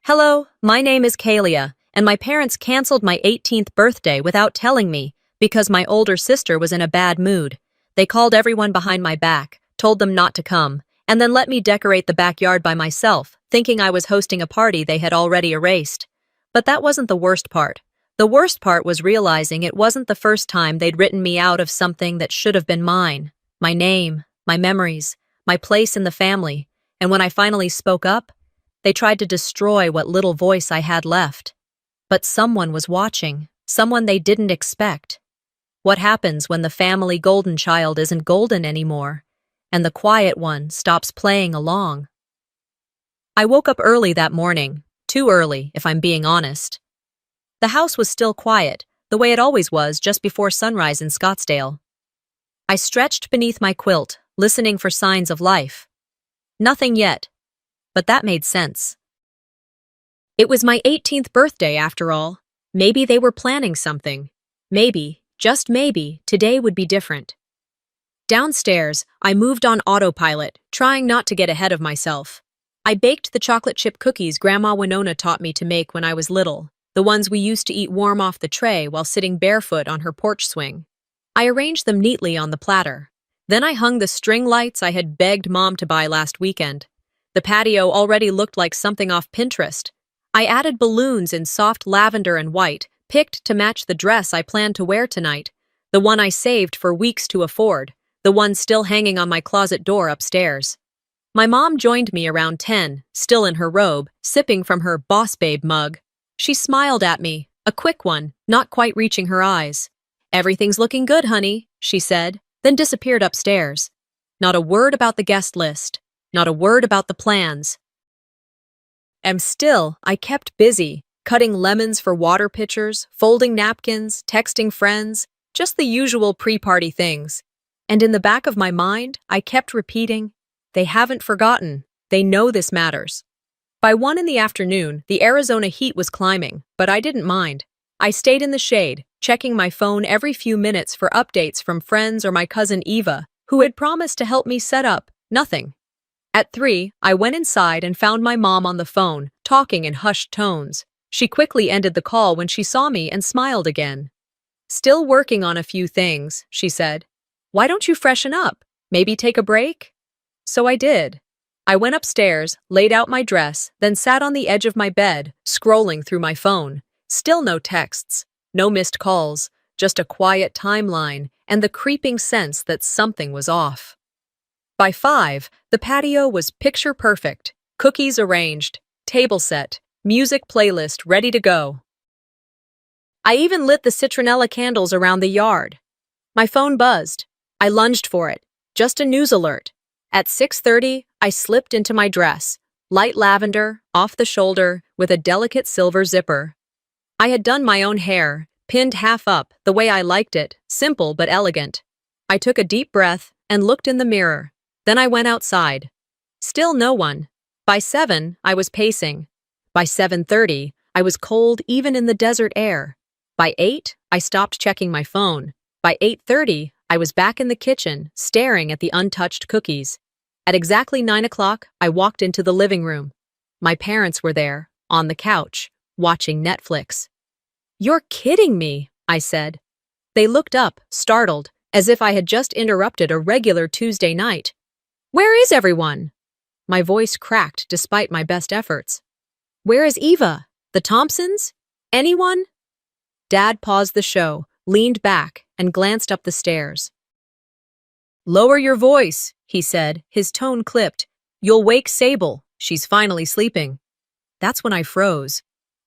Hello, my name is Kalia, and my parents canceled my 18th birthday without telling me because my older sister was in a bad mood. They called everyone behind my back, told them not to come, and then let me decorate the backyard by myself, thinking I was hosting a party they had already erased. But that wasn't the worst part. The worst part was realizing it wasn't the first time they'd written me out of something that should have been mine. My name, my memories, my place in the family, and when I finally spoke up, they tried to destroy what little voice I had left. But someone was watching, someone they didn't expect. What happens when the family golden child isn't golden anymore, and the quiet one stops playing along? I woke up early that morning, too early, if I'm being honest. The house was still quiet, the way it always was just before sunrise in Scottsdale. I stretched beneath my quilt, listening for signs of life. Nothing yet. But that made sense. It was my 18th birthday, after all. Maybe they were planning something. Maybe, just maybe, today would be different. Downstairs, I moved on autopilot, trying not to get ahead of myself. I baked the chocolate chip cookies Grandma Winona taught me to make when I was little, the ones we used to eat warm off the tray while sitting barefoot on her porch swing. I arranged them neatly on the platter. Then I hung the string lights I had begged Mom to buy last weekend. The patio already looked like something off Pinterest. I added balloons in soft lavender and white, picked to match the dress I planned to wear tonight, the one I saved for weeks to afford, the one still hanging on my closet door upstairs. My mom joined me around 10, still in her robe, sipping from her Boss Babe mug. She smiled at me, a quick one, not quite reaching her eyes. "Everything's looking good, honey," she said, then disappeared upstairs. Not a word about the guest list. Not a word about the plans. And still, I kept busy, cutting lemons for water pitchers, folding napkins, texting friends, just the usual pre-party things. And in the back of my mind, I kept repeating, they haven't forgotten. They know this matters. By 1 in the afternoon, the Arizona heat was climbing, but I didn't mind. I stayed in the shade, checking my phone every few minutes for updates from friends or my cousin Eva, who had promised to help me set up. Nothing. At 3, I went inside and found my mom on the phone, talking in hushed tones. She quickly ended the call when she saw me and smiled again. "Still working on a few things," she said. "Why don't you freshen up? Maybe take a break?" So I did. I went upstairs, laid out my dress, then sat on the edge of my bed, scrolling through my phone. Still no texts, no missed calls, just a quiet timeline and the creeping sense that something was off. By 5, the patio was picture perfect, cookies arranged, table set, music playlist ready to go. I even lit the citronella candles around the yard. My phone buzzed. I lunged for it. Just a news alert. At 6:30, I slipped into my dress, light lavender, off the shoulder, with a delicate silver zipper. I had done my own hair, pinned half up, the way I liked it, simple but elegant. I took a deep breath and looked in the mirror. Then I went outside. Still no one. By 7, I was pacing. By 7:30, I was cold even in the desert air. By 8, I stopped checking my phone. By 8:30, I was back in the kitchen, staring at the untouched cookies. At exactly 9 o'clock, I walked into the living room. My parents were there, on the couch, watching Netflix. "You're kidding me," I said. They looked up, startled, as if I had just interrupted a regular Tuesday night. "Where is everyone?" My voice cracked despite my best efforts. "Where is Eva? The Thompsons? Anyone?" Dad paused the show, leaned back, and glanced up the stairs. "Lower your voice," he said, his tone clipped. "You'll wake Sable. She's finally sleeping." That's when I froze.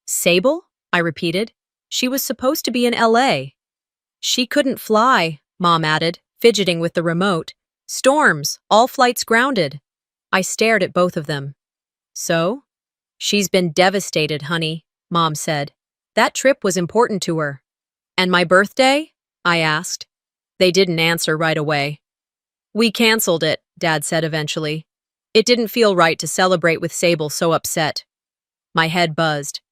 "Sable?" I repeated. "She was supposed to be in LA. "She couldn't fly," Mom added, fidgeting with the remote. "Storms, all flights grounded." I stared at both of them. "So?" "She's been devastated, honey," Mom said. "That trip was important to her." "And my birthday?" I asked. They didn't answer right away. "We canceled it," Dad said eventually. "It didn't feel right to celebrate with Sable so upset." My head buzzed.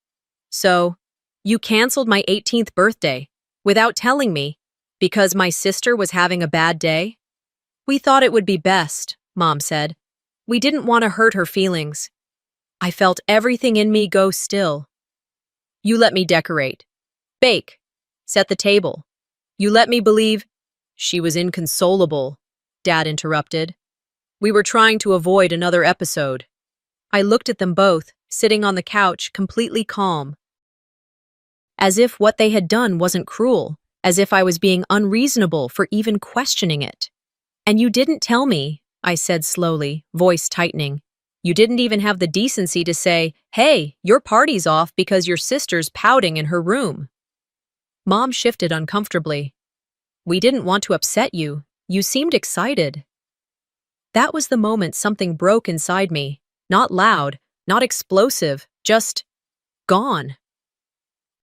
"So, you canceled my 18th birthday, without telling me, because my sister was having a bad day?" "We thought it would be best," Mom said. "We didn't want to hurt her feelings." I felt everything in me go still. You let me decorate, bake, set the table. You let me believe. She was inconsolable, Dad interrupted. We were trying to avoid another episode. I looked at them both, sitting on the couch, completely calm. As if what they had done wasn't cruel, as if I was being unreasonable for even questioning it. And you didn't tell me, I said slowly, voice tightening. You didn't even have the decency to say, hey, your party's off because your sister's pouting in her room. Mom shifted uncomfortably. We didn't want to upset you. You seemed excited. That was the moment something broke inside me. Not loud, not explosive, just gone.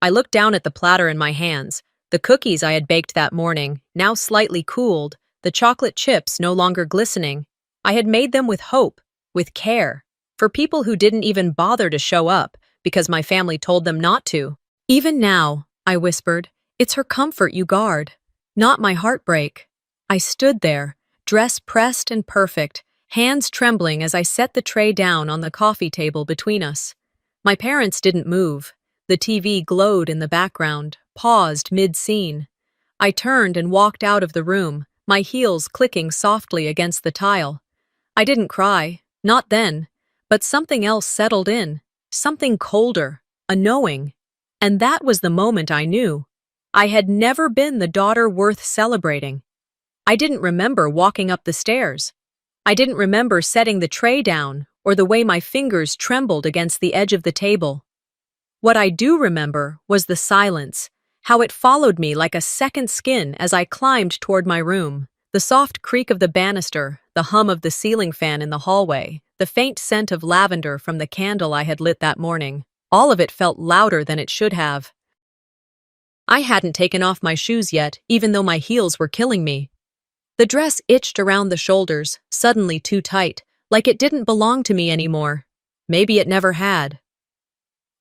I looked down at the platter in my hands, the cookies I had baked that morning, now slightly cooled, the chocolate chips no longer glistening. I had made them with hope, with care, for people who didn't even bother to show up because my family told them not to. Even now, I whispered, it's her comfort you guard, not my heartbreak. I stood there, dress pressed and perfect, hands trembling as I set the tray down on the coffee table between us. My parents didn't move. The TV glowed in the background, paused mid-scene. I turned and walked out of the room, my heels clicking softly against the tile. I didn't cry, not then, but something else settled in, something colder, a knowing. And that was the moment I knew. I had never been the daughter worth celebrating. I didn't remember walking up the stairs. I didn't remember setting the tray down or the way my fingers trembled against the edge of the table. What I do remember was the silence, how it followed me like a second skin as I climbed toward my room. The soft creak of the banister, the hum of the ceiling fan in the hallway, the faint scent of lavender from the candle I had lit that morning. All of it felt louder than it should have. I hadn't taken off my shoes yet, even though my heels were killing me. The dress itched around the shoulders, suddenly too tight, like it didn't belong to me anymore. Maybe it never had.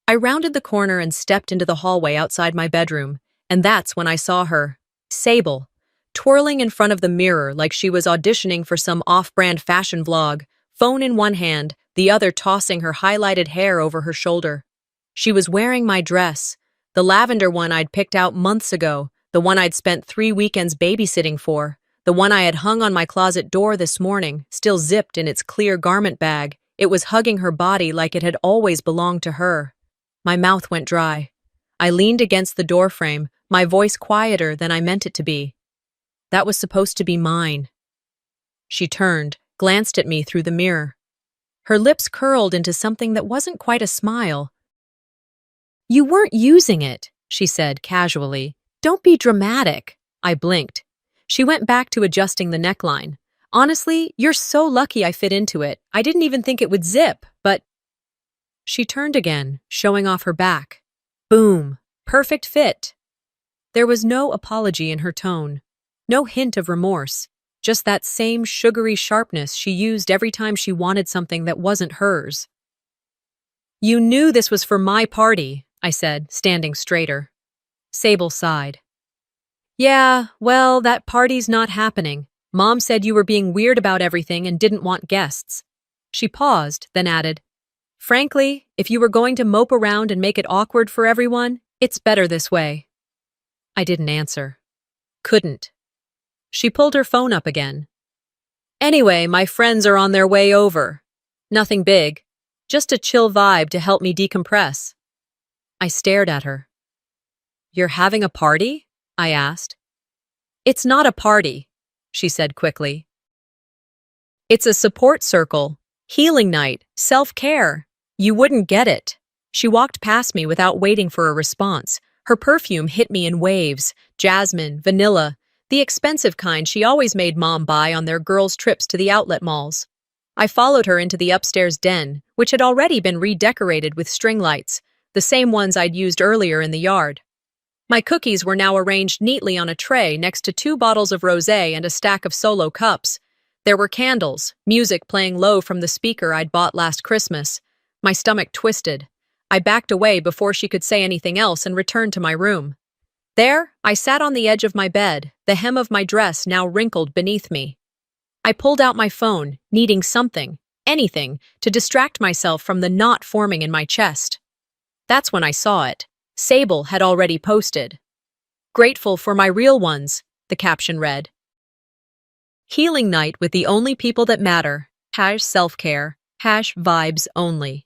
I rounded the corner and stepped into the hallway outside my bedroom, and that's when I saw her, Sable, twirling in front of the mirror like she was auditioning for some off-brand fashion vlog, phone in one hand, the other tossing her highlighted hair over her shoulder. She was wearing my dress, the lavender one I'd picked out months ago, the one I'd spent 3 weekends babysitting for, the one I had hung on my closet door this morning, still zipped in its clear garment bag. It was hugging her body like it had always belonged to her. My mouth went dry. I leaned against the doorframe, my voice quieter than I meant it to be. That was supposed to be mine. She turned, glanced at me through the mirror. Her lips curled into something that wasn't quite a smile. You weren't using it, she said casually. Don't be dramatic. I blinked. She went back to adjusting the neckline. Honestly, you're so lucky I fit into it. I didn't even think it would zip, but... She turned again, showing off her back. Boom. Perfect fit. There was no apology in her tone, no hint of remorse, just that same sugary sharpness she used every time she wanted something that wasn't hers. You knew this was for my party, I said, standing straighter. Sable sighed. Yeah, well, that party's not happening. Mom said you were being weird about everything and didn't want guests. She paused, then added, Frankly, if you were going to mope around and make it awkward for everyone, it's better this way. I didn't answer. Couldn't. She pulled her phone up again. Anyway, my friends are on their way over. Nothing big. Just a chill vibe to help me decompress. I stared at her. You're having a party? I asked. It's not a party, she said quickly. It's a support circle, healing night, self-care. You wouldn't get it. She walked past me without waiting for a response. Her perfume hit me in waves, jasmine, vanilla, the expensive kind she always made Mom buy on their girls' trips to the outlet malls. I followed her into the upstairs den, which had already been redecorated with string lights, the same ones I'd used earlier in the yard. My cookies were now arranged neatly on a tray next to 2 bottles of rosé and a stack of solo cups. There were candles, music playing low from the speaker I'd bought last Christmas. My stomach twisted. I backed away before she could say anything else and returned to my room. There, I sat on the edge of my bed, the hem of my dress now wrinkled beneath me. I pulled out my phone, needing something, anything to distract myself from the knot forming in my chest. That's when I saw it. Sable had already posted. "Grateful for my real ones," the caption read. "Healing night with the only people that matter. #selfcare. #vibes only."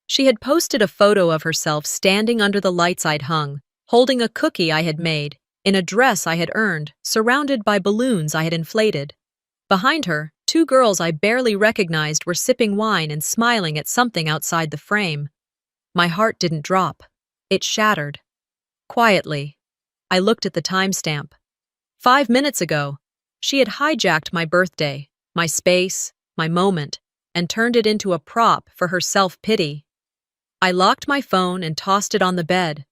She had posted a photo of herself standing under the lights I'd hung, holding a cookie I had made, in a dress I had earned, surrounded by balloons I had inflated. Behind her, two girls I barely recognized were sipping wine and smiling at something outside the frame. My heart didn't drop. It shattered. Quietly, I looked at the timestamp. 5 minutes ago, she had hijacked my birthday, my space, my moment, and turned it into a prop for her self-pity. I locked my phone and tossed it on the bed.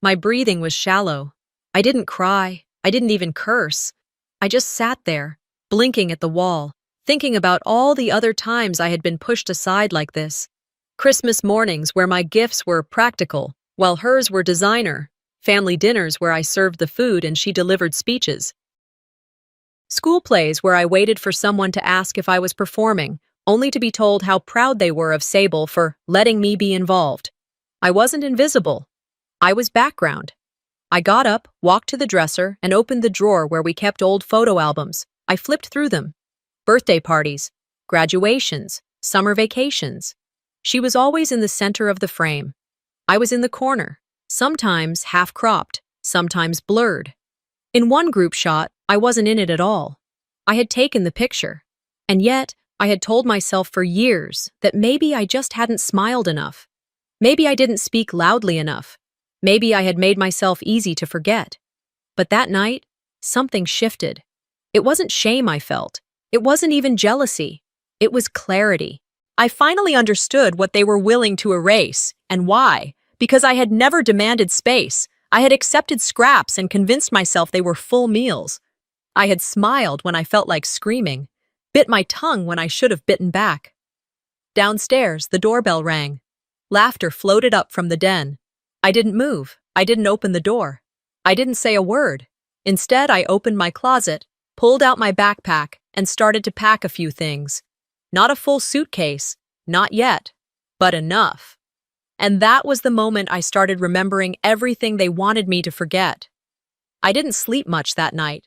My breathing was shallow. I didn't cry. I didn't even curse. I just sat there, blinking at the wall, thinking about all the other times I had been pushed aside like this. Christmas mornings where my gifts were practical, while hers were designer. Family dinners where I served the food and she delivered speeches. School plays where I waited for someone to ask if I was performing, only to be told how proud they were of Sable for letting me be involved. I wasn't invisible. I was background. I got up, walked to the dresser, and opened the drawer where we kept old photo albums. I flipped through them. Birthday parties, graduations, summer vacations. She was always in the center of the frame. I was in the corner, sometimes half-cropped, sometimes blurred. In one group shot, I wasn't in it at all. I had taken the picture. And yet, I had told myself for years that maybe I just hadn't smiled enough. Maybe I didn't speak loudly enough. Maybe I had made myself easy to forget. But that night, something shifted. It wasn't shame I felt. It wasn't even jealousy. It was clarity. I finally understood what they were willing to erase, and why. Because I had never demanded space. I had accepted scraps and convinced myself they were full meals. I had smiled when I felt like screaming, bit my tongue when I should have bitten back. Downstairs, the doorbell rang. Laughter floated up from the den. I didn't move. I didn't open the door. I didn't say a word. Instead, I opened my closet, pulled out my backpack, and started to pack a few things. Not a full suitcase, not yet, but enough. And that was the moment I started remembering everything they wanted me to forget. I didn't sleep much that night.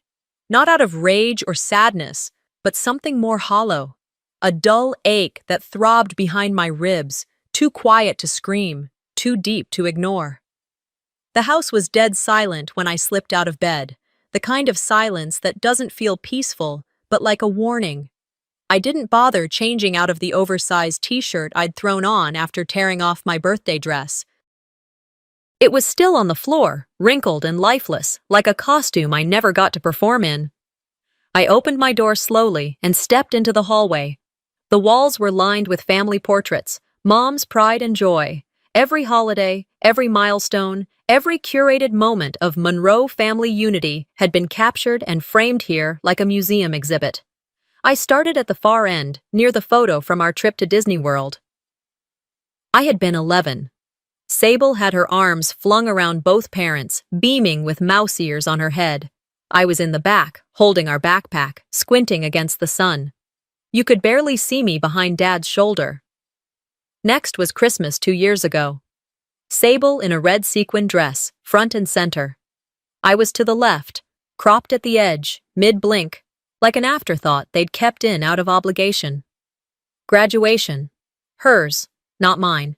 Not out of rage or sadness, but something more hollow. A dull ache that throbbed behind my ribs, too quiet to scream, too deep to ignore. The house was dead silent when I slipped out of bed, the kind of silence that doesn't feel peaceful, but like a warning. I didn't bother changing out of the oversized t-shirt I'd thrown on after tearing off my birthday dress. It was still on the floor, wrinkled and lifeless, like a costume I never got to perform in. I opened my door slowly and stepped into the hallway. The walls were lined with family portraits, Mom's pride and joy. Every holiday, every milestone, every curated moment of Monroe family unity had been captured and framed here like a museum exhibit. I started at the far end, near the photo from our trip to Disney World. I had been 11. Sable had her arms flung around both parents, beaming with mouse ears on her head. I was in the back, holding our backpack, squinting against the sun. You could barely see me behind Dad's shoulder. Next was Christmas 2 years ago. Sable in a red sequin dress, front and center. I was to the left, cropped at the edge, mid-blink, like an afterthought they'd kept in out of obligation. Graduation. Hers, not mine.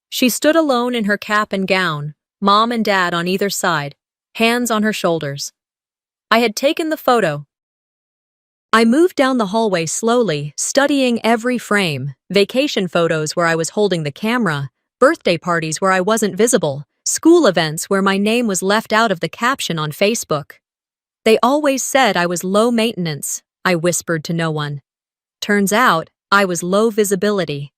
She stood alone in her cap and gown, Mom and Dad on either side, hands on her shoulders. I had taken the photo. I moved down the hallway slowly, studying every frame, vacation photos where I was holding the camera, birthday parties where I wasn't visible, school events where my name was left out of the caption on Facebook. They always said I was low maintenance, I whispered to no one. Turns out, I was low visibility.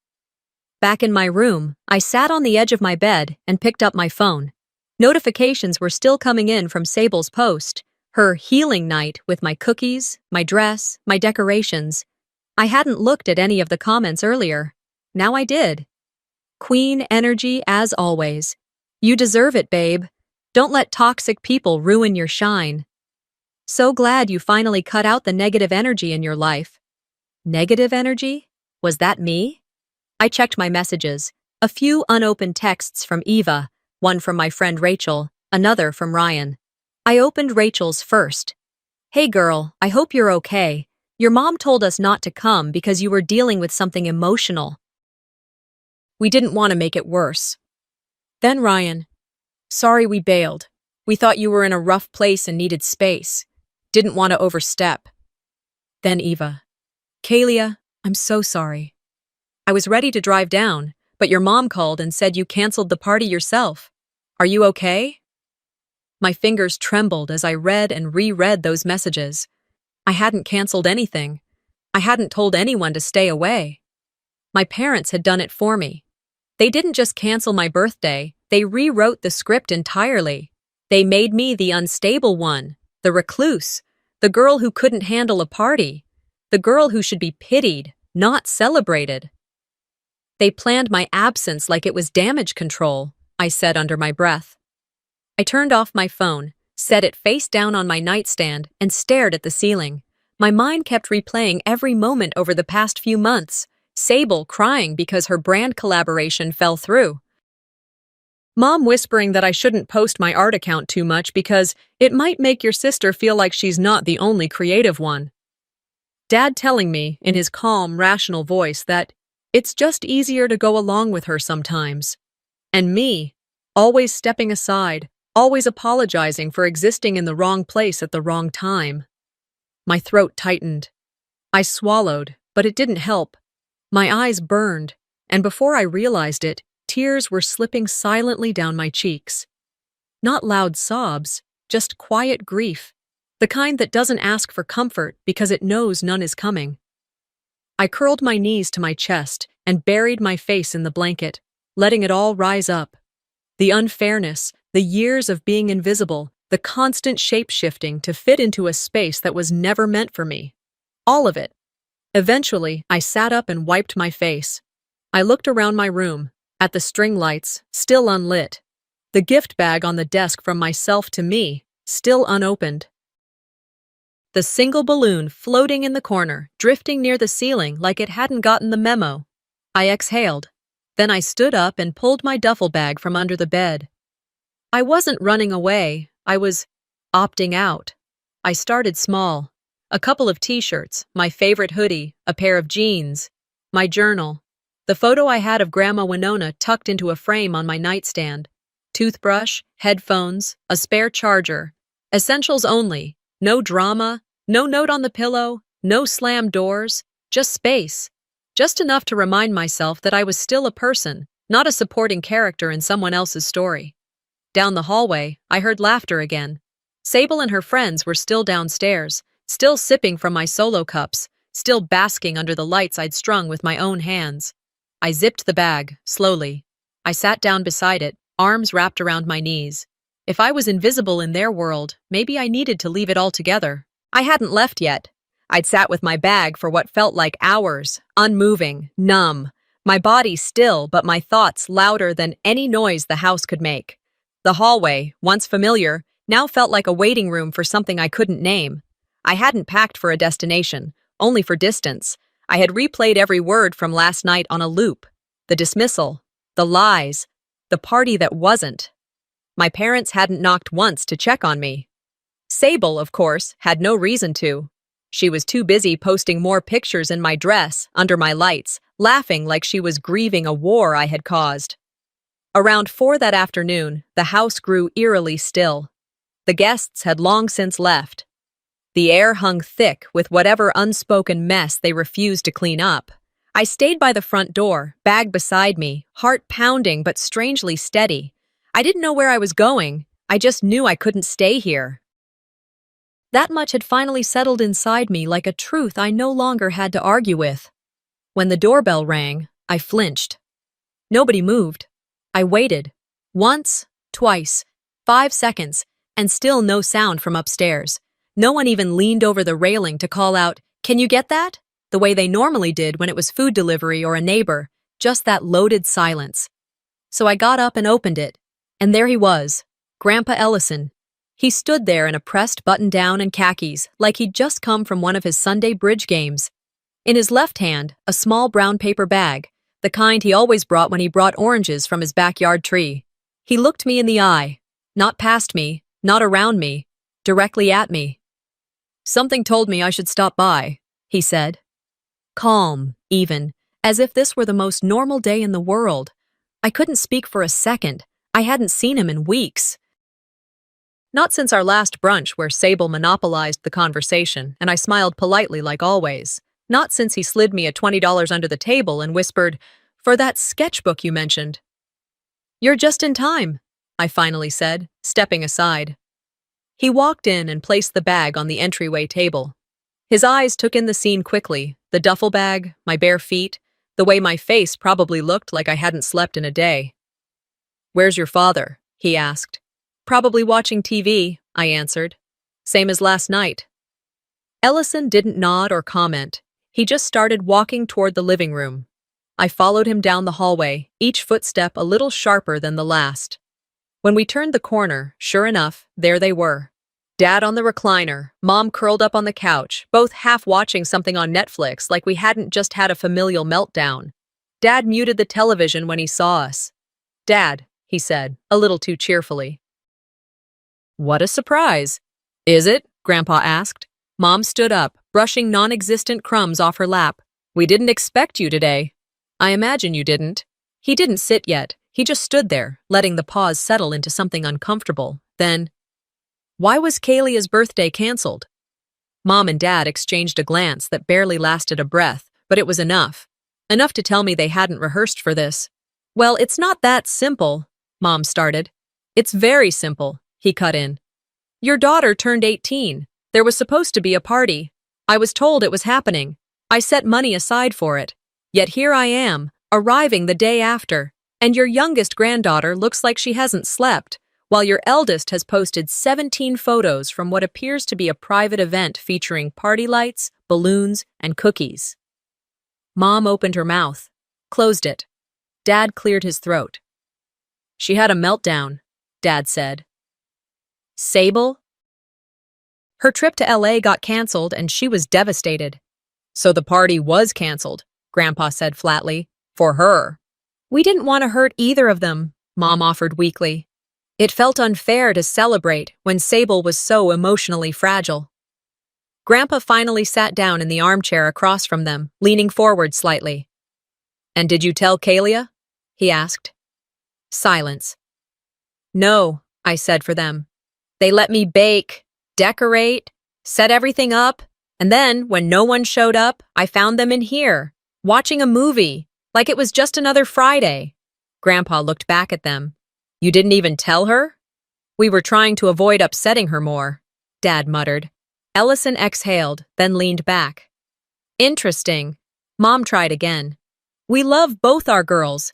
Back in my room, I sat on the edge of my bed and picked up my phone. Notifications were still coming in from Sable's post, her healing night with my cookies, my dress, my decorations. I hadn't looked at any of the comments earlier. Now I did. Queen energy as always. You deserve it, babe. Don't let toxic people ruin your shine. So glad you finally cut out the negative energy in your life. Negative energy? Was that me? I checked my messages. A few unopened texts from Eva, one from my friend Rachel, another from Ryan. I opened Rachel's first. Hey girl, I hope you're okay. Your mom told us not to come because you were dealing with something emotional. We didn't want to make it worse. Then Ryan. Sorry we bailed. We thought you were in a rough place and needed space. Didn't want to overstep. Then Eva. Kalia, I'm so sorry. I was ready to drive down, but your mom called and said you canceled the party yourself. Are you okay? My fingers trembled as I read and reread those messages. I hadn't canceled anything. I hadn't told anyone to stay away. My parents had done it for me. They didn't just cancel my birthday, they rewrote the script entirely. They made me the unstable one, the recluse, the girl who couldn't handle a party, the girl who should be pitied, not celebrated. They planned my absence like it was damage control, I said under my breath. I turned off my phone, set it face down on my nightstand, and stared at the ceiling. My mind kept replaying every moment over the past few months. Sable crying because her brand collaboration fell through. Mom whispering that I shouldn't post my art account too much because it might make your sister feel like she's not the only creative one. Dad telling me, in his calm, rational voice, that it's just easier to go along with her sometimes. And me, always stepping aside, always apologizing for existing in the wrong place at the wrong time. My throat tightened. I swallowed, but it didn't help. My eyes burned, and before I realized it, tears were slipping silently down my cheeks. Not loud sobs, just quiet grief, the kind that doesn't ask for comfort because it knows none is coming. I curled my knees to my chest and buried my face in the blanket, letting it all rise up. The unfairness, the years of being invisible, the constant shape-shifting to fit into a space that was never meant for me. All of it. Eventually, I sat up and wiped my face. I looked around my room, at the string lights, still unlit. The gift bag on the desk from myself to me, still unopened. The single balloon floating in the corner, drifting near the ceiling like it hadn't gotten the memo. I exhaled. Then I stood up and pulled my duffel bag from under the bed. I wasn't running away, I was opting out. I started small. A couple of t-shirts, my favorite hoodie, a pair of jeans, my journal, the photo I had of Grandma Winona tucked into a frame on my nightstand, toothbrush, headphones, a spare charger, essentials only, no drama, no note on the pillow, no slammed doors, just space, just enough to remind myself that I was still a person, not a supporting character in someone else's story. Down the hallway, I heard laughter again. Sable and her friends were still downstairs, still sipping from my solo cups, still basking under the lights I'd strung with my own hands. I zipped the bag, slowly. I sat down beside it, arms wrapped around my knees. If I was invisible in their world, maybe I needed to leave it all together. I hadn't left yet. I'd sat with my bag for what felt like hours, unmoving, numb. My body still, but my thoughts louder than any noise the house could make. The hallway, once familiar, now felt like a waiting room for something I couldn't name. I hadn't packed for a destination, only for distance. I had replayed every word from last night on a loop. The dismissal, the lies, the party that wasn't. My parents hadn't knocked once to check on me. Sable, of course, had no reason to. She was too busy posting more pictures in my dress, under my lights, laughing like she was grieving a war I had caused. Around 4 that afternoon, the house grew eerily still. The guests had long since left. The air hung thick with whatever unspoken mess they refused to clean up. I stayed by the front door, bag beside me, heart pounding but strangely steady. I didn't know where I was going. I just knew I couldn't stay here. That much had finally settled inside me like a truth I no longer had to argue with. When the doorbell rang, I flinched. Nobody moved. I waited. Once, twice, 5 seconds, and still no sound from upstairs. No one even leaned over the railing to call out, "Can you get that?" the way they normally did when it was food delivery or a neighbor, just that loaded silence. So I got up and opened it, and there he was, Grandpa Ellison. He stood there in a pressed button-down and khakis, like he'd just come from one of his Sunday bridge games. In his left hand, a small brown paper bag, the kind he always brought when he brought oranges from his backyard tree. He looked me in the eye, not past me, not around me, directly at me. "Something told me I should stop by," he said. Calm, even, as if this were the most normal day in the world. I couldn't speak for a second. I hadn't seen him in weeks. Not since our last brunch where Sable monopolized the conversation, and I smiled politely like always. Not since he slid me a $20 under the table and whispered, "For that sketchbook you mentioned." "You're just in time," I finally said, stepping aside. He walked in and placed the bag on the entryway table. His eyes took in the scene quickly, the duffel bag, my bare feet, the way my face probably looked like I hadn't slept in a day. "Where's your father?" he asked. "Probably watching TV," I answered. "Same as last night." Ellison didn't nod or comment. He just started walking toward the living room. I followed him down the hallway, each footstep a little sharper than the last. When we turned the corner, sure enough, there they were. Dad on the recliner, Mom curled up on the couch, both half watching something on Netflix like we hadn't just had a familial meltdown. Dad muted the television when he saw us. "Dad," he said, a little too cheerfully. "What a surprise." "Is it?" Grandpa asked. Mom stood up, brushing non-existent crumbs off her lap. "We didn't expect you today." "I imagine you didn't." He didn't sit yet. He just stood there, letting the pause settle into something uncomfortable. Then, "Why was Kalia's birthday canceled?" Mom and Dad exchanged a glance that barely lasted a breath, but it was enough. Enough to tell me they hadn't rehearsed for this. "Well, it's not that simple," Mom started. "It's very simple," he cut in. "Your daughter turned 18. There was supposed to be a party. I was told it was happening. I set money aside for it. Yet here I am, arriving the day after, and your youngest granddaughter looks like she hasn't slept, while your eldest has posted 17 photos from what appears to be a private event featuring party lights, balloons, and cookies." Mom opened her mouth, closed it. Dad cleared his throat. "She had a meltdown," Dad said. "Sable?" "Her trip to LA got canceled and she was devastated." "So the party was canceled," Grandpa said flatly, "for her." "We didn't want to hurt either of them," Mom offered weakly. It felt unfair to celebrate when Sable was so emotionally fragile. Grandpa finally sat down in the armchair across from them, leaning forward slightly. "And did you tell Kalia?" he asked. Silence. "No," I said for them. "They let me bake, decorate, set everything up, and then, when no one showed up, I found them in here, watching a movie, like it was just another Friday." Grandpa looked back at them. "You didn't even tell her?" "We were trying to avoid upsetting her more," Dad muttered. Ellison exhaled, then leaned back. "Interesting." Mom tried again. "We love both our girls."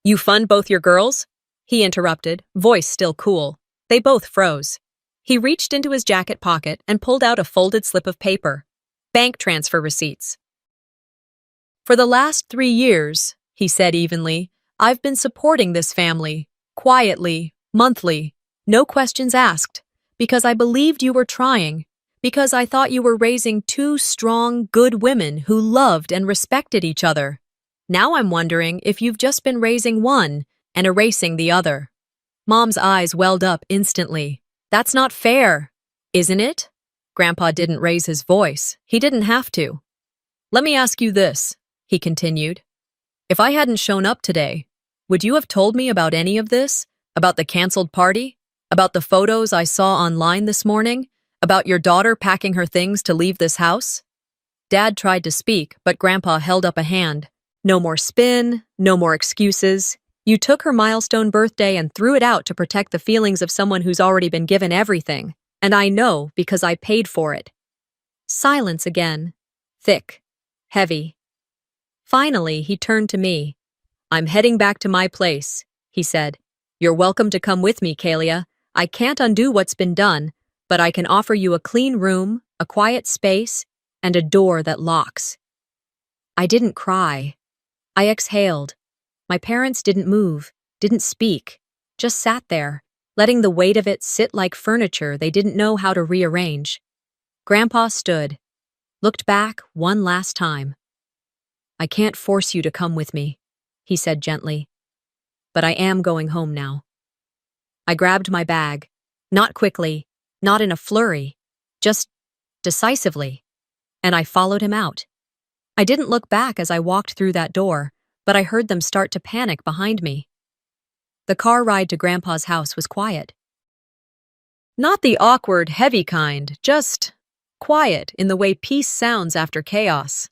"You fund both your girls?" he interrupted, voice still cool. They both froze. He reached into his jacket pocket and pulled out a folded slip of paper. "Bank transfer receipts." "For the last 3 years," he said evenly, "I've been supporting this family. Quietly, monthly, no questions asked, because I believed you were trying, because I thought you were raising 2 strong, good women who loved and respected each other. Now I'm wondering if you've just been raising one and erasing the other." Mom's eyes welled up instantly. "That's not fair, isn't it?" Grandpa didn't raise his voice. He didn't have to. "Let me ask you this," he continued. "If I hadn't shown up today, would you have told me about any of this? About the canceled party? About the photos I saw online this morning? About your daughter packing her things to leave this house?" Dad tried to speak, but Grandpa held up a hand. "No more spin, no more excuses. You took her milestone birthday and threw it out to protect the feelings of someone who's already been given everything. And I know because I paid for it." Silence again. Thick. Heavy. Finally, he turned to me. "I'm heading back to my place," he said. "You're welcome to come with me, Kalia. I can't undo what's been done, but I can offer you a clean room, a quiet space, and a door that locks." I didn't cry. I exhaled. My parents didn't move, didn't speak, just sat there, letting the weight of it sit like furniture they didn't know how to rearrange. Grandpa stood, looked back one last time. I can't force you to come with me, he said gently. But I am going home now. I grabbed my bag, not quickly, not in a flurry, just decisively, and I followed him out. I didn't look back as I walked through that door, but I heard them start to panic behind me. The car ride to Grandpa's house was quiet. Not the awkward, heavy kind, just quiet in the way peace sounds after chaos.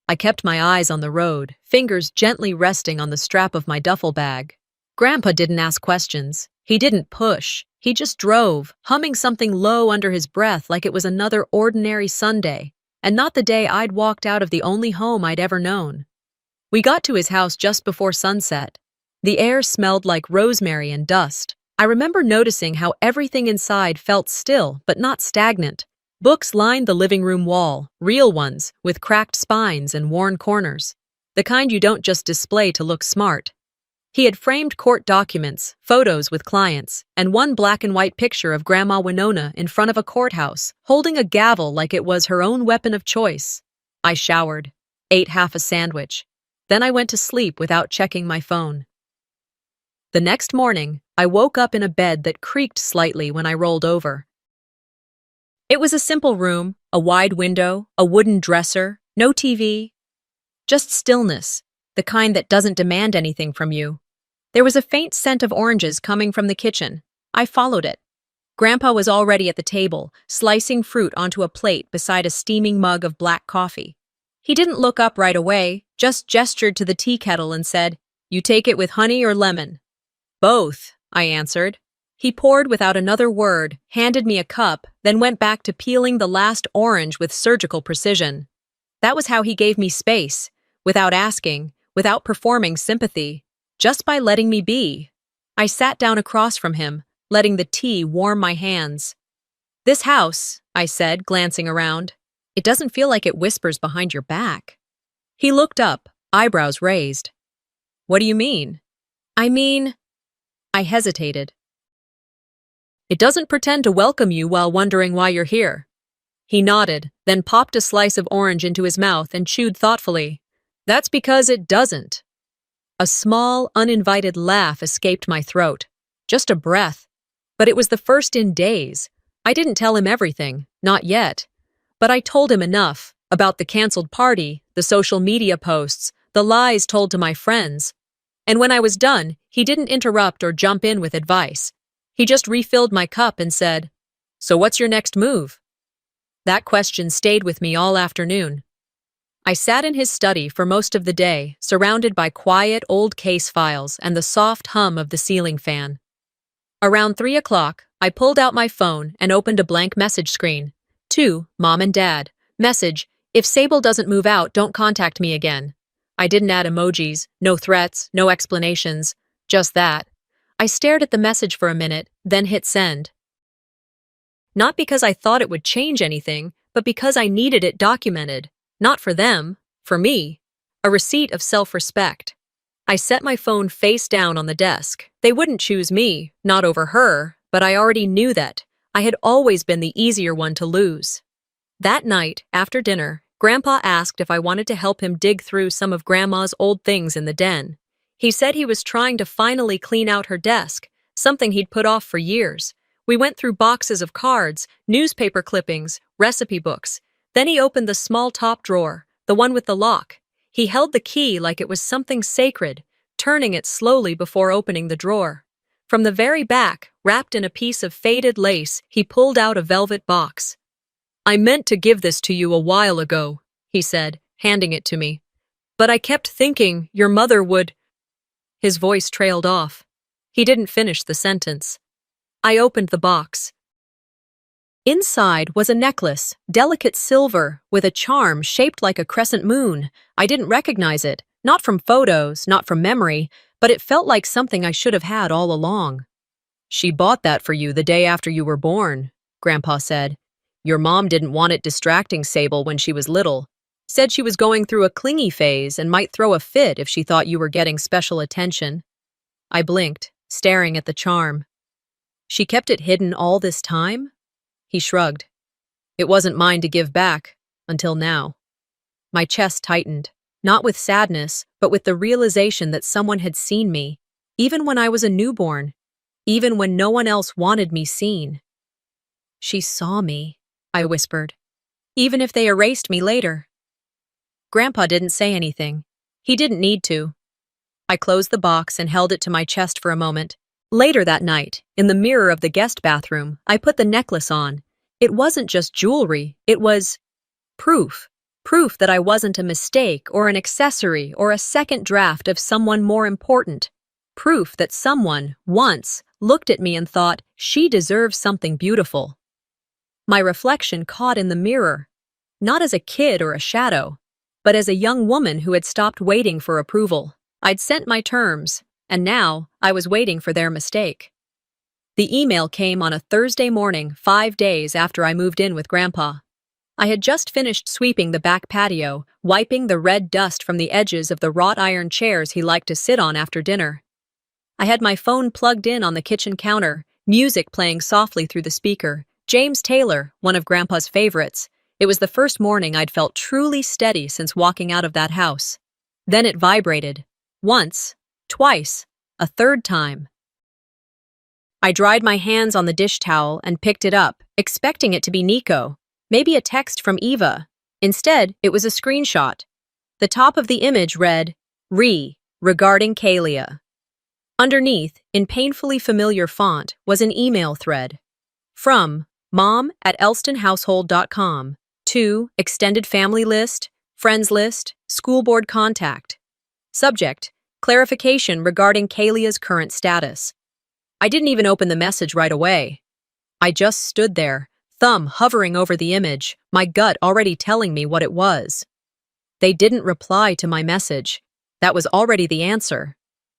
I kept my eyes on the road, fingers gently resting on the strap of my duffel bag. Grandpa didn't ask questions. He didn't push. He just drove, humming something low under his breath like it was another ordinary Sunday, and not the day I'd walked out of the only home I'd ever known. We got to his house just before sunset. The air smelled like rosemary and dust. I remember noticing how everything inside felt still but not stagnant. Books lined the living room wall, real ones, with cracked spines and worn corners. The kind you don't just display to look smart. He had framed court documents, photos with clients, and one black and white picture of Grandma Winona in front of a courthouse, holding a gavel like it was her own weapon of choice. I showered, ate half a sandwich. Then I went to sleep without checking my phone. The next morning, I woke up in a bed that creaked slightly when I rolled over. It was a simple room, a wide window, a wooden dresser, no TV. Just stillness, the kind that doesn't demand anything from you. There was a faint scent of oranges coming from the kitchen. I followed it. Grandpa was already at the table, slicing fruit onto a plate beside a steaming mug of black coffee. He didn't look up right away, just gestured to the tea kettle and said, "You take it with honey or lemon?" "Both," I answered. He poured without another word, handed me a cup, then went back to peeling the last orange with surgical precision. That was how he gave me space, without asking, without performing sympathy, just by letting me be. I sat down across from him, letting the tea warm my hands. "This house," I said, glancing around, "it doesn't feel like it whispers behind your back." He looked up, eyebrows raised. "What do you mean?" I hesitated. "It doesn't pretend to welcome you while wondering why you're here." He nodded, then popped a slice of orange into his mouth and chewed thoughtfully. "That's because it doesn't." A small, uninvited laugh escaped my throat. Just a breath. But it was the first in days. I didn't tell him everything, not yet. But I told him enough, about the canceled party, the social media posts, the lies told to my friends. And when I was done, he didn't interrupt or jump in with advice. He just refilled my cup and said, "So what's your next move?" That question stayed with me all afternoon. I sat in his study for most of the day, surrounded by quiet old case files and the soft hum of the ceiling fan. Around 3 o'clock, I pulled out my phone and opened a blank message screen. To Mom and Dad. Message, "If Sable doesn't move out, don't contact me again." I didn't add emojis, no threats, no explanations, just that. I stared at the message for a minute, then hit send. Not because I thought it would change anything, but because I needed it documented. Not for them, for me. A receipt of self-respect. I set my phone face down on the desk. They wouldn't choose me, not over her, but I already knew that. I had always been the easier one to lose. That night, after dinner, Grandpa asked if I wanted to help him dig through some of Grandma's old things in the den. He said he was trying to finally clean out her desk, something he'd put off for years. We went through boxes of cards, newspaper clippings, recipe books. Then he opened the small top drawer, the one with the lock. He held the key like it was something sacred, turning it slowly before opening the drawer. From the very back, wrapped in a piece of faded lace, he pulled out a velvet box. "I meant to give this to you a while ago," he said, handing it to me. "But I kept thinking your mother would—" His voice trailed off. He didn't finish the sentence. I opened the box. Inside was a necklace, delicate silver, with a charm shaped like a crescent moon. I didn't recognize it, not from photos, not from memory, but it felt like something I should have had all along. "She bought that for you the day after you were born," Grandpa said. "Your mom didn't want it distracting Sable when she was little. Said she was going through a clingy phase and might throw a fit if she thought you were getting special attention." I blinked, staring at the charm. "She kept it hidden all this time?" He shrugged. "It wasn't mine to give back, until now." My chest tightened. Not with sadness, but with the realization that someone had seen me, even when I was a newborn, even when no one else wanted me seen. She saw me, I whispered, even if they erased me later. Grandpa didn't say anything. He didn't need to. I closed the box and held it to my chest for a moment. Later that night, in the mirror of the guest bathroom, I put the necklace on. It wasn't just jewelry, it was proof. Proof that I wasn't a mistake or an accessory or a second draft of someone more important. Proof that someone, once, looked at me and thought, she deserves something beautiful. My reflection caught in the mirror, not as a kid or a shadow, but as a young woman who had stopped waiting for approval. I'd sent my terms, and now I was waiting for their mistake. The email came on a Thursday morning, 5 days after I moved in with Grandpa. I had just finished sweeping the back patio, wiping the red dust from the edges of the wrought iron chairs he liked to sit on after dinner. I had my phone plugged in on the kitchen counter, music playing softly through the speaker. James Taylor, one of Grandpa's favorites. It was the first morning I'd felt truly steady since walking out of that house. Then it vibrated. Once, twice, a third time. I dried my hands on the dish towel and picked it up, expecting it to be Nico, maybe a text from Eva. Instead, it was a screenshot. The top of the image read, regarding Kalia. Underneath, in painfully familiar font, was an email thread. From mom@elstonhousehold.com to extended family list, friends list, school board contact. Subject, clarification regarding Kalia's current status. I didn't even open the message right away. I just stood there, thumb hovering over the image, my gut already telling me what it was. They didn't reply to my message. That was already the answer.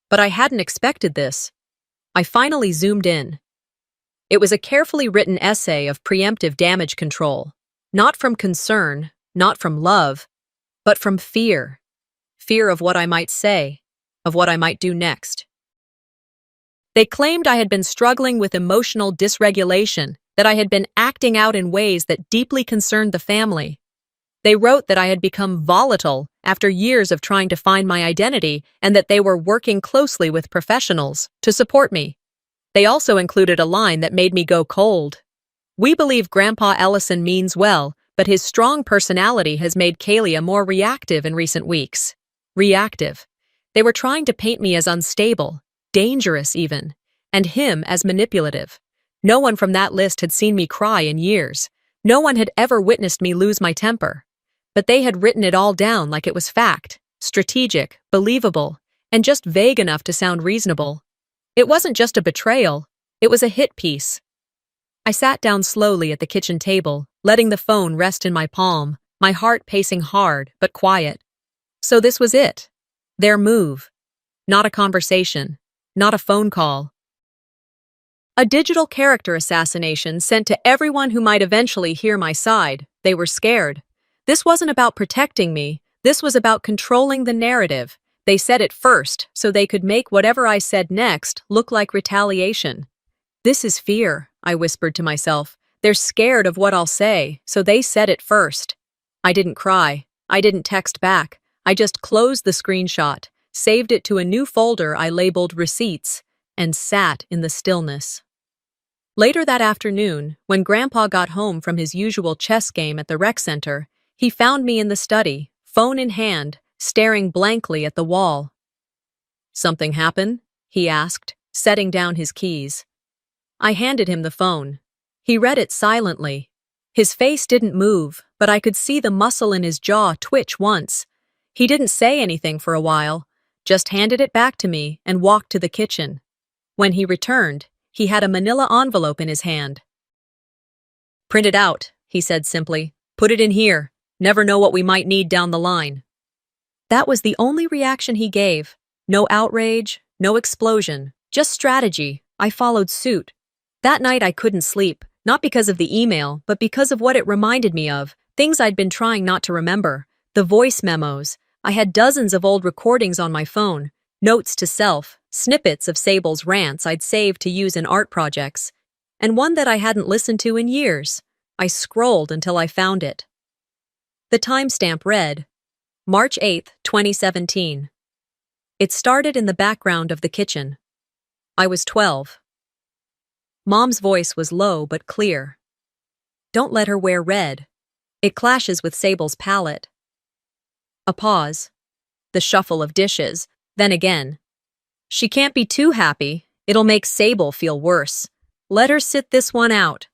But I hadn't expected this. I finally zoomed in. It was a carefully written essay of preemptive damage control. Not from concern, not from love, but from fear. Fear of what I might say, of what I might do next. They claimed I had been struggling with emotional dysregulation, that I had been acting out in ways that deeply concerned the family. They wrote that I had become volatile after years of trying to find my identity and that they were working closely with professionals to support me. They also included a line that made me go cold. We believe Grandpa Ellison means well, but his strong personality has made Kalia more reactive in recent weeks. Reactive. They were trying to paint me as unstable, dangerous even, and him as manipulative. No one from that list had seen me cry in years. No one had ever witnessed me lose my temper. But they had written it all down like it was fact, strategic, believable, and just vague enough to sound reasonable. It wasn't just a betrayal, it was a hit piece. I sat down slowly at the kitchen table, letting the phone rest in my palm, my heart pacing hard but quiet. So this was it. Their move. Not a conversation. Not a phone call. A digital character assassination sent to everyone who might eventually hear my side. They were scared. This wasn't about protecting me. This was about controlling the narrative. They said it first, so they could make whatever I said next look like retaliation. This is fear, I whispered to myself. They're scared of what I'll say, so they said it first. I didn't cry. I didn't text back. I just closed the screenshot, saved it to a new folder I labeled Receipts, and sat in the stillness. Later that afternoon, when Grandpa got home from his usual chess game at the rec center, he found me in the study, phone in hand, staring blankly at the wall. "Something happen?" he asked, setting down his keys. I handed him the phone. He read it silently. His face didn't move, but I could see the muscle in his jaw twitch once. He didn't say anything for a while, just handed it back to me and walked to the kitchen. When he returned, he had a manila envelope in his hand. "Print it out," he said simply. "Put it in here. Never know what we might need down the line." That was the only reaction he gave. No outrage, no explosion, just strategy. I followed suit. That night I couldn't sleep, not because of the email, but because of what it reminded me of, things I'd been trying not to remember. The voice memos. I had dozens of old recordings on my phone, notes to self, snippets of Sable's rants I'd saved to use in art projects, and one that I hadn't listened to in years. I scrolled until I found it. The timestamp read, March 8th, 2017. It started in the background of the kitchen. I was 12. Mom's voice was low but clear. Don't let her wear red. It clashes with Sable's palette. A pause. The shuffle of dishes. Then again. She can't be too happy. It'll make Sable feel worse. Let her sit this one out.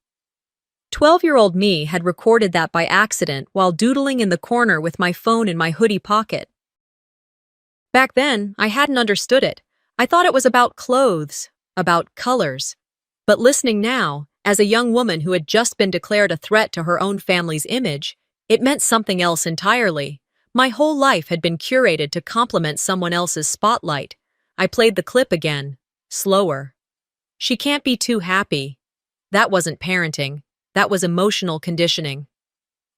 12-year-old me had recorded that by accident while doodling in the corner with my phone in my hoodie pocket. Back then, I hadn't understood it. I thought it was about clothes, about colors. But listening now, as a young woman who had just been declared a threat to her own family's image, it meant something else entirely. My whole life had been curated to complement someone else's spotlight. I played the clip again, slower. She can't be too happy. That wasn't parenting. That was emotional conditioning.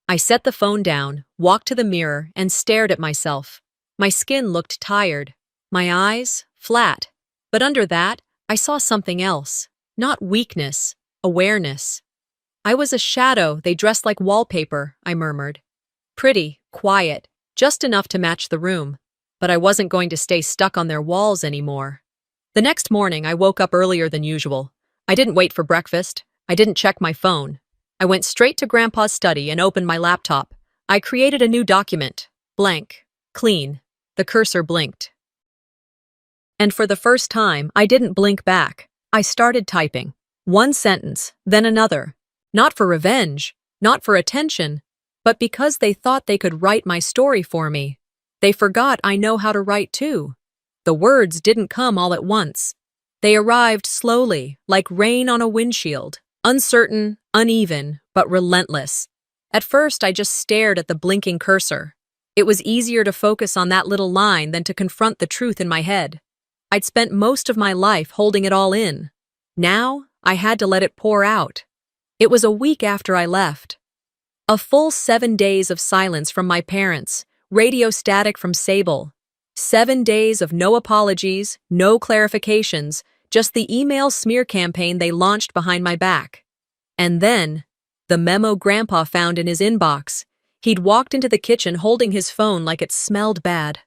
I set the phone down, walked to the mirror, and stared at myself. My skin looked tired. My eyes, flat. But under that, I saw something else. Not weakness, awareness. I was a shadow they dressed like wallpaper, I murmured. Pretty, quiet, just enough to match the room. But I wasn't going to stay stuck on their walls anymore. The next morning, I woke up earlier than usual. I didn't wait for breakfast. I didn't check my phone. I went straight to Grandpa's study and opened my laptop. I created a new document. Blank. Clean. The cursor blinked. And for the first time, I didn't blink back. I started typing. One sentence, then another. Not for revenge, not for attention, but because they thought they could write my story for me. They forgot I know how to write too. The words didn't come all at once. They arrived slowly, like rain on a windshield, uncertain, uneven, but relentless. At first, I just stared at the blinking cursor. It was easier to focus on that little line than to confront the truth in my head. I'd spent most of my life holding it all in. Now, I had to let it pour out. It was a week after I left. A full 7 days of silence from my parents, radio static from Sable. 7 days of no apologies, no clarifications, just the email smear campaign they launched behind my back. And then, the memo Grandpa found in his inbox. He'd walked into the kitchen holding his phone like it smelled bad.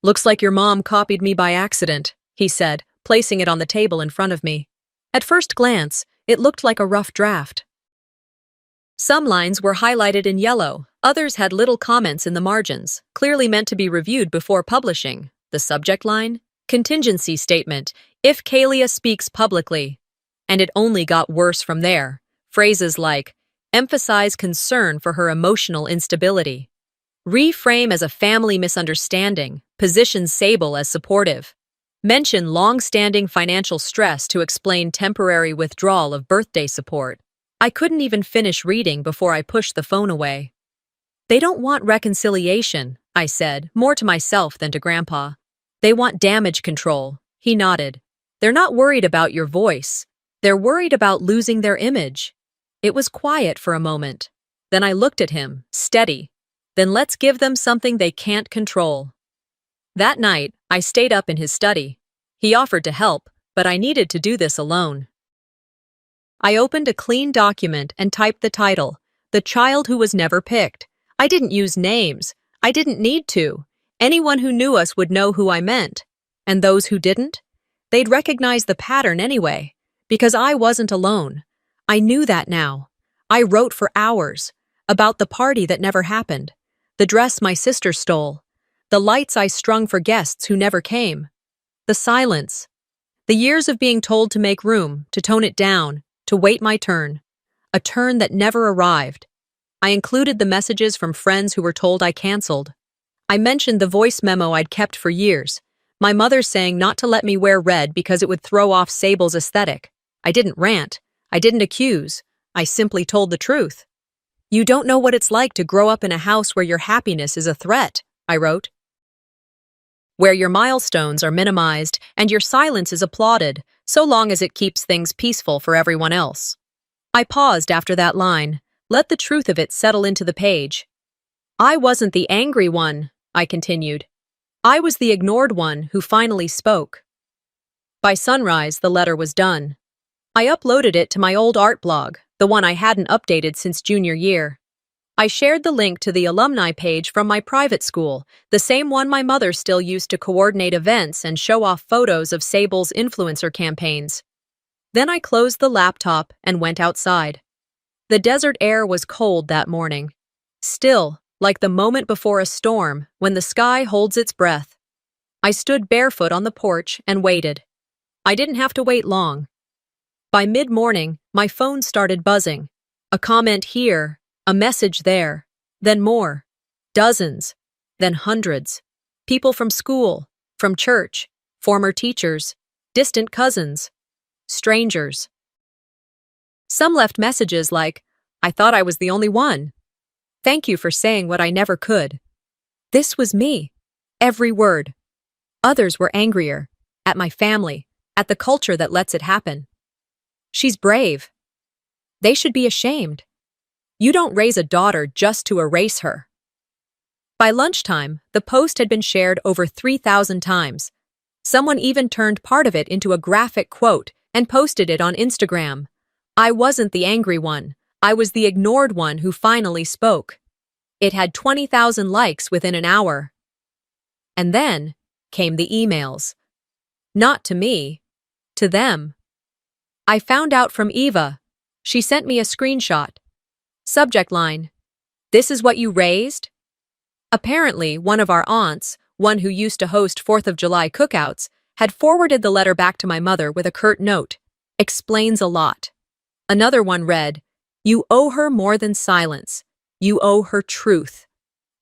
"Looks like your mom copied me by accident," he said, placing it on the table in front of me. At first glance, it looked like a rough draft. Some lines were highlighted in yellow, others had little comments in the margins, clearly meant to be reviewed before publishing. The subject line? Contingency statement, if Kalia speaks publicly. And it only got worse from there. Phrases like, emphasize concern for her emotional instability. Reframe as a family misunderstanding, position Sable as supportive. Mention long-standing financial stress to explain temporary withdrawal of birthday support. I couldn't even finish reading before I pushed the phone away. They don't want reconciliation, I said, more to myself than to Grandpa. They want damage control. He nodded. They're not worried about your voice. They're worried about losing their image. It was quiet for a moment. Then I looked at him, steady. Then let's give them something they can't control. That night, I stayed up in his study. He offered to help, but I needed to do this alone. I opened a clean document and typed the title, The Child Who Was Never Picked. I didn't use names. I didn't need to. Anyone who knew us would know who I meant. And those who didn't? They'd recognize the pattern anyway, because I wasn't alone. I knew that now. I wrote for hours, about the party that never happened, the dress my sister stole, the lights I strung for guests who never came, the silence, the years of being told to make room, to tone it down, to wait my turn, a turn that never arrived. I included the messages from friends who were told I canceled. I mentioned the voice memo I'd kept for years, my mother saying not to let me wear red because it would throw off Sable's aesthetic. I didn't rant. I didn't accuse. I simply told the truth. You don't know what it's like to grow up in a house where your happiness is a threat, I wrote. Where your milestones are minimized and your silence is applauded, so long as it keeps things peaceful for everyone else. I paused after that line, let the truth of it settle into the page. I wasn't the angry one, I continued. I was the ignored one who finally spoke. By sunrise, the letter was done. I uploaded it to my old art blog, the one I hadn't updated since junior year. I shared the link to the alumni page from my private school, the same one my mother still used to coordinate events and show off photos of Sable's influencer campaigns. Then I closed the laptop and went outside. The desert air was cold that morning. Still, like the moment before a storm, when the sky holds its breath. I stood barefoot on the porch and waited. I didn't have to wait long. By mid-morning, my phone started buzzing. A comment here, a message there, then more. Dozens, then hundreds. People from school, from church, former teachers, distant cousins, strangers. Some left messages like, "I thought I was the only one. Thank you for saying what I never could." This was me. Every word. Others were angrier. At my family. At the culture that lets it happen. "She's brave. They should be ashamed. You don't raise a daughter just to erase her." By lunchtime, the post had been shared over 3,000 times. Someone even turned part of it into a graphic quote and posted it on Instagram. I wasn't the angry one. I was the ignored one who finally spoke. It had 20,000 likes within an hour. And then came the emails. Not to me, to them. I found out from Eva. She sent me a screenshot. Subject line, "This is what you raised?" Apparently, one of our aunts, one who used to host 4th of July cookouts, had forwarded the letter back to my mother with a curt note. Explains a lot. Another one read, "You owe her more than silence. You owe her truth."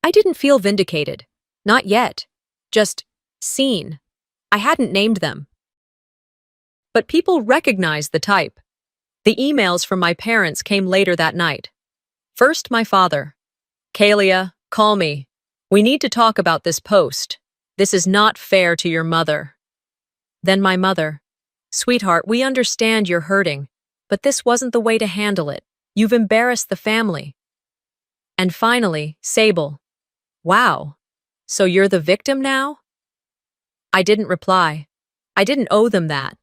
I didn't feel vindicated. Not yet. Just seen. I hadn't named them. But people recognized the type. The emails from my parents came later that night. First, my father. "Kalia, call me. We need to talk about this post. This is not fair to your mother." Then my mother. "Sweetheart, we understand you're hurting, but this wasn't the way to handle it. You've embarrassed the family." And finally, Sable. "Wow. So you're the victim now?" I didn't reply. I didn't owe them that.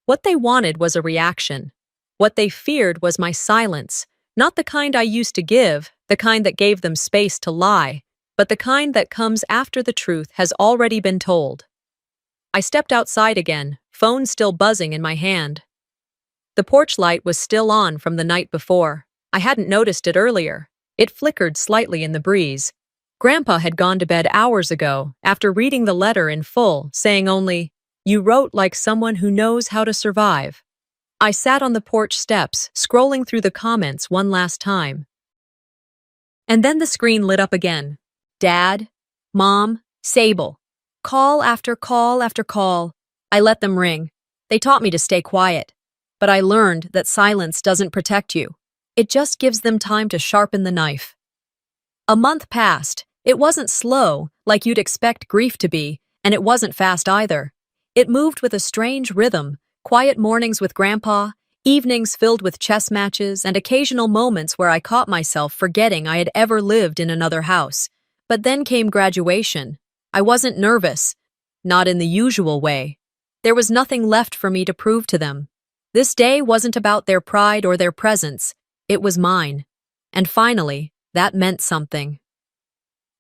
What they wanted was a reaction. What they feared was my silence. Not the kind I used to give, the kind that gave them space to lie, but the kind that comes after the truth has already been told. I stepped outside again, phone still buzzing in my hand. The porch light was still on from the night before. I hadn't noticed it earlier. It flickered slightly in the breeze. Grandpa had gone to bed hours ago, after reading the letter in full, saying only, "You wrote like someone who knows how to survive." I sat on the porch steps, scrolling through the comments one last time. And then the screen lit up again. Dad, Mom, Sable. Call after call after call. I let them ring. They taught me to stay quiet. But I learned that silence doesn't protect you. It just gives them time to sharpen the knife. A month passed. It wasn't slow, like you'd expect grief to be, and it wasn't fast either. It moved with a strange rhythm. Quiet mornings with Grandpa, evenings filled with chess matches, and occasional moments where I caught myself forgetting I had ever lived in another house. But then came graduation. I wasn't nervous. Not in the usual way. There was nothing left for me to prove to them. This day wasn't about their pride or their presence. It was mine. And finally, that meant something.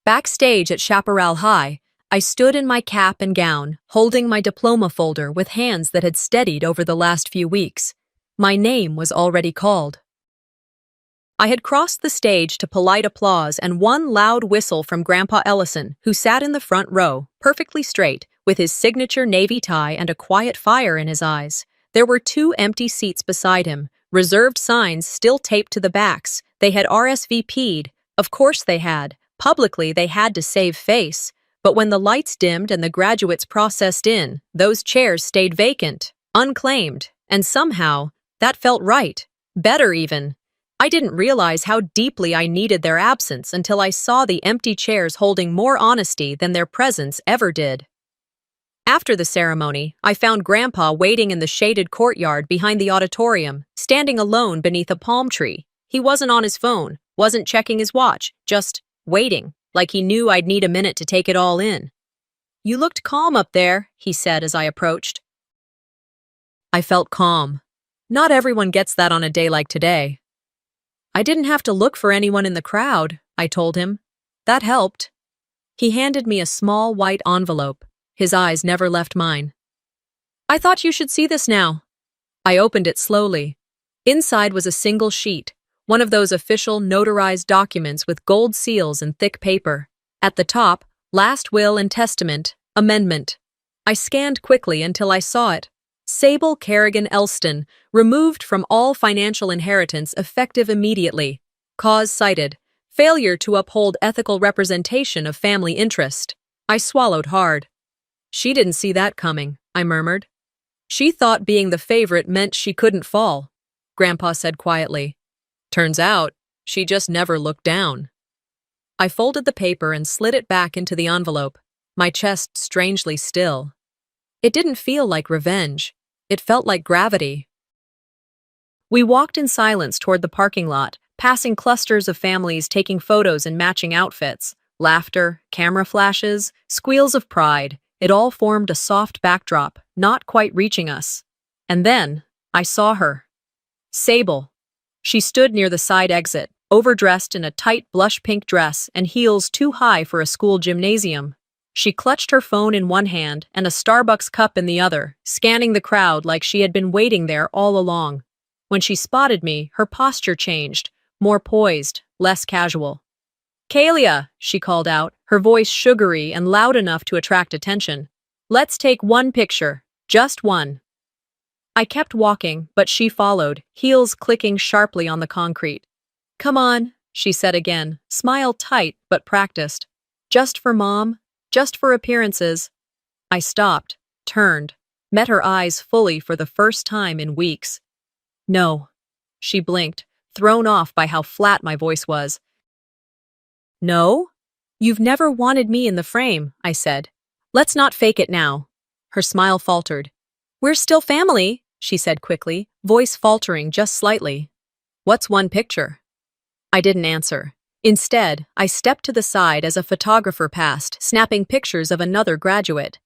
Backstage at Chaparral High, I stood in my cap and gown, holding my diploma folder with hands that had steadied over the last few weeks. My name was already called. I had crossed the stage to polite applause and one loud whistle from Grandpa Ellison, who sat in the front row, perfectly straight, with his signature navy tie and a quiet fire in his eyes. There were 2 empty seats beside him, reserved signs still taped to the backs. They had RSVP'd. Of course they had. Publicly, they had to save face. But when the lights dimmed and the graduates processed in, those chairs stayed vacant, unclaimed, and somehow, that felt right. Better even. I didn't realize how deeply I needed their absence until I saw the empty chairs holding more honesty than their presence ever did. After the ceremony, I found Grandpa waiting in the shaded courtyard behind the auditorium, standing alone beneath a palm tree. He wasn't on his phone, wasn't checking his watch, just waiting, like he knew I'd need a minute to take it all in. "You looked calm up there," he said as I approached. I felt calm. Not everyone gets that on a day like today. I didn't have to look for anyone in the crowd, I told him. That helped. He handed me a small white envelope. His eyes never left mine. I thought you should see this now. I opened it slowly. Inside was a single sheet, one of those official notarized documents with gold seals and thick paper. At the top, Last Will and Testament, Amendment. I scanned quickly until I saw it. Sable Kerrigan Elston, removed from all financial inheritance effective immediately. Cause cited. Failure to uphold ethical representation of family interest. I swallowed hard. She didn't see that coming, I murmured. She thought being the favorite meant she couldn't fall, Grandpa said quietly. Turns out, she just never looked down. I folded the paper and slid it back into the envelope, my chest strangely still. It didn't feel like revenge. It felt like gravity. We walked in silence toward the parking lot, passing clusters of families taking photos in matching outfits. Laughter, camera flashes, squeals of pride. It all formed a soft backdrop, not quite reaching us. And then, I saw her. Sable. She stood near the side exit, overdressed in a tight blush pink dress and heels too high for a school gymnasium. She clutched her phone in one hand and a Starbucks cup in the other, scanning the crowd like she had been waiting there all along. When she spotted me, her posture changed, more poised, less casual. Kalia, she called out, her voice sugary and loud enough to attract attention. Let's take one picture, just one. I kept walking, but she followed, heels clicking sharply on the concrete. Come on, she said again, smile tight but practiced. Just for Mom, just for appearances. I stopped, turned, met her eyes fully for the first time in weeks. No, she blinked, thrown off by how flat my voice was. No? You've never wanted me in the frame, I said. Let's not fake it now. Her smile faltered. We're still family, she said quickly, voice faltering just slightly. What's one picture? I didn't answer. Instead, I stepped to the side as a photographer passed, snapping pictures of another graduate.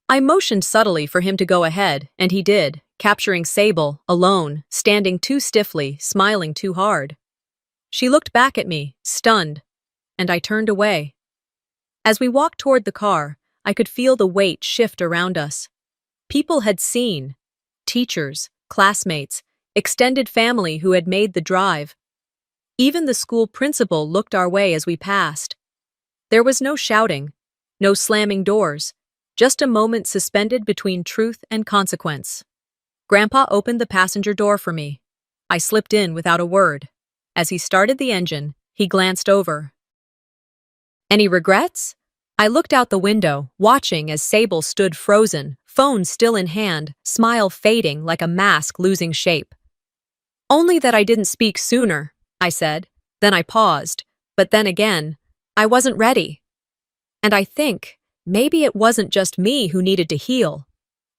I motioned subtly for him to go ahead, and he did, capturing Sable, alone, standing too stiffly, smiling too hard. She looked back at me, stunned, and I turned away. As we walked toward the car, I could feel the weight shift around us. People had seen. Teachers, classmates, extended family who had made the drive. Even the school principal looked our way as we passed. There was no shouting, no slamming doors, just a moment suspended between truth and consequence. Grandpa opened the passenger door for me. I slipped in without a word. As he started the engine, he glanced over. Any regrets? I looked out the window, watching as Sable stood frozen, phone still in hand, smile fading like a mask losing shape. Only that I didn't speak sooner, I said. Then I paused. But then again, I wasn't ready. And I think maybe it wasn't just me who needed to heal.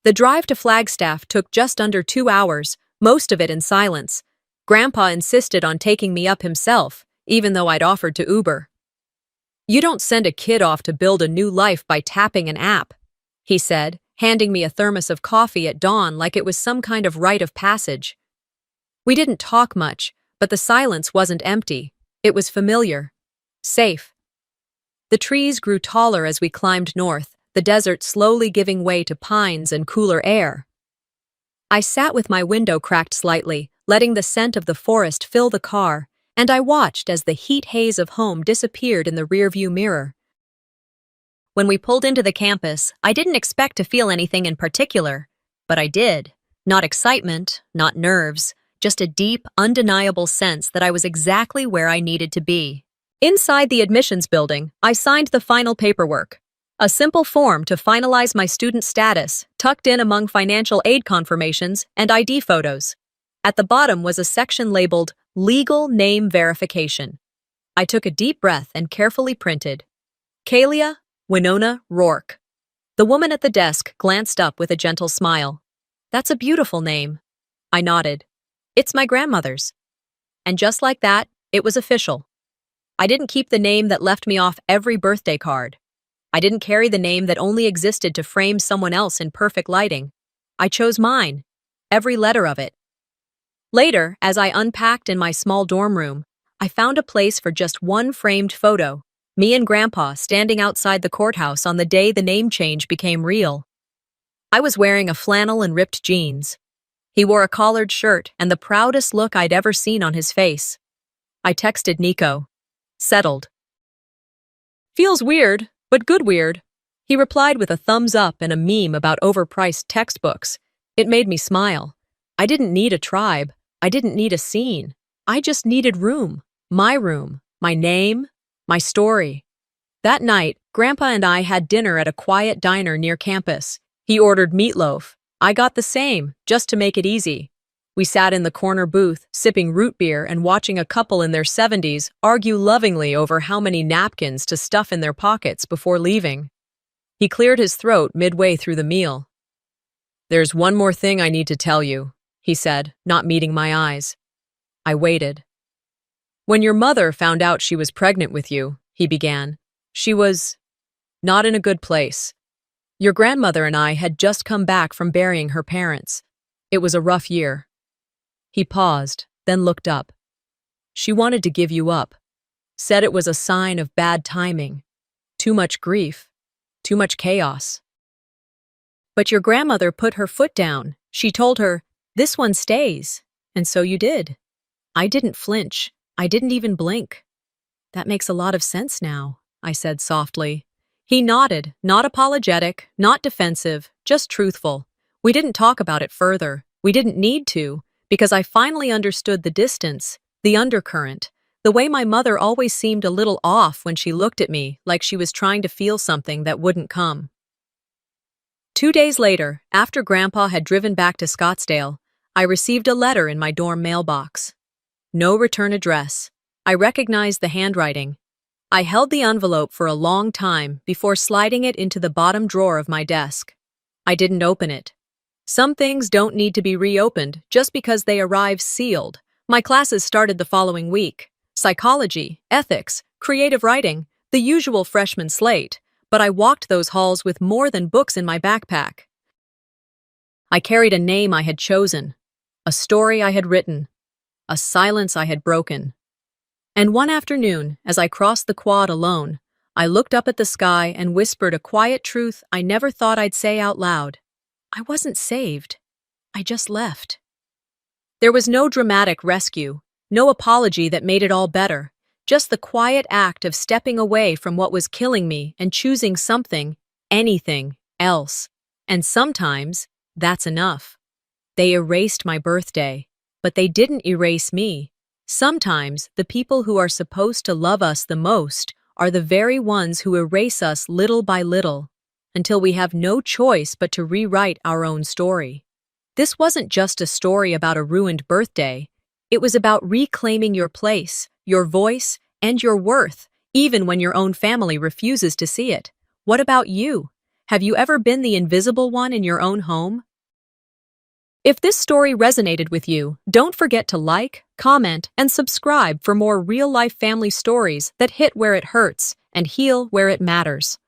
The drive to Flagstaff took just under 2 hours, most of it in silence. Grandpa insisted on taking me up himself, even though I'd offered to Uber. You don't send a kid off to build a new life by tapping an app, he said, handing me a thermos of coffee at dawn like it was some kind of rite of passage. We didn't talk much, but the silence wasn't empty. It was familiar. Safe. The trees grew taller as we climbed north, the desert slowly giving way to pines and cooler air. I sat with my window cracked slightly, letting the scent of the forest fill the car, and I watched as the heat haze of home disappeared in the rearview mirror. When we pulled into the campus, I didn't expect to feel anything in particular, but I did. Not excitement, not nerves, just a deep, undeniable sense that I was exactly where I needed to be. Inside the admissions building, I signed the final paperwork. A simple form to finalize my student status, tucked in among financial aid confirmations and ID photos. At the bottom was a section labeled Legal Name Verification. I took a deep breath and carefully printed, Kalia Winona Rourke. The woman at the desk glanced up with a gentle smile. That's a beautiful name. I nodded. It's my grandmother's. And just like that, it was official. I didn't keep the name that left me off every birthday card. I didn't carry the name that only existed to frame someone else in perfect lighting. I chose mine, every letter of it. Later, as I unpacked in my small dorm room, I found a place for just one framed photo, me and Grandpa standing outside the courthouse on the day the name change became real. I was wearing a flannel and ripped jeans. He wore a collared shirt and the proudest look I'd ever seen on his face. I texted Nico. Settled. Feels weird, but good weird. He replied with a thumbs up and a meme about overpriced textbooks. It made me smile. I didn't need a tribe. I didn't need a scene. I just needed room, my name, my story. That night, Grandpa and I had dinner at a quiet diner near campus. He ordered meatloaf. I got the same, just to make it easy. We sat in the corner booth, sipping root beer and watching a couple in their 70s argue lovingly over how many napkins to stuff in their pockets before leaving. He cleared his throat midway through the meal. "There's one more thing I need to tell you," he said, not meeting my eyes. I waited. "When your mother found out she was pregnant with you," he began, "she was not in a good place. Your grandmother and I had just come back from burying her parents. It was a rough year." He paused, then looked up. "She wanted to give you up. Said it was a sign of bad timing. Too much grief. Too much chaos. But your grandmother put her foot down. She told her, 'This one stays.' And so you did." I didn't flinch. I didn't even blink. "That makes a lot of sense now," I said softly. He nodded, not apologetic, not defensive, just truthful. We didn't talk about it further. We didn't need to, because I finally understood the distance, the undercurrent, the way my mother always seemed a little off when she looked at me, like she was trying to feel something that wouldn't come. 2 days later, after Grandpa had driven back to Scottsdale, I received a letter in my dorm mailbox. No return address. I recognized the handwriting. I held the envelope for a long time before sliding it into the bottom drawer of my desk. I didn't open it. Some things don't need to be reopened just because they arrive sealed. My classes started the following week. Psychology, ethics, creative writing, the usual freshman slate, but I walked those halls with more than books in my backpack. I carried a name I had chosen, a story I had written, a silence I had broken. And one afternoon, as I crossed the quad alone, I looked up at the sky and whispered a quiet truth I never thought I'd say out loud. I wasn't saved. I just left. There was no dramatic rescue, no apology that made it all better, just the quiet act of stepping away from what was killing me and choosing something, anything, else. And sometimes, that's enough. They erased my birthday, but they didn't erase me. Sometimes, the people who are supposed to love us the most are the very ones who erase us little by little, until we have no choice but to rewrite our own story. This wasn't just a story about a ruined birthday. It was about reclaiming your place, your voice, and your worth, even when your own family refuses to see it. What about you? Have you ever been the invisible one in your own home? If this story resonated with you, don't forget to like, comment, and subscribe for more real-life family stories that hit where it hurts and heal where it matters.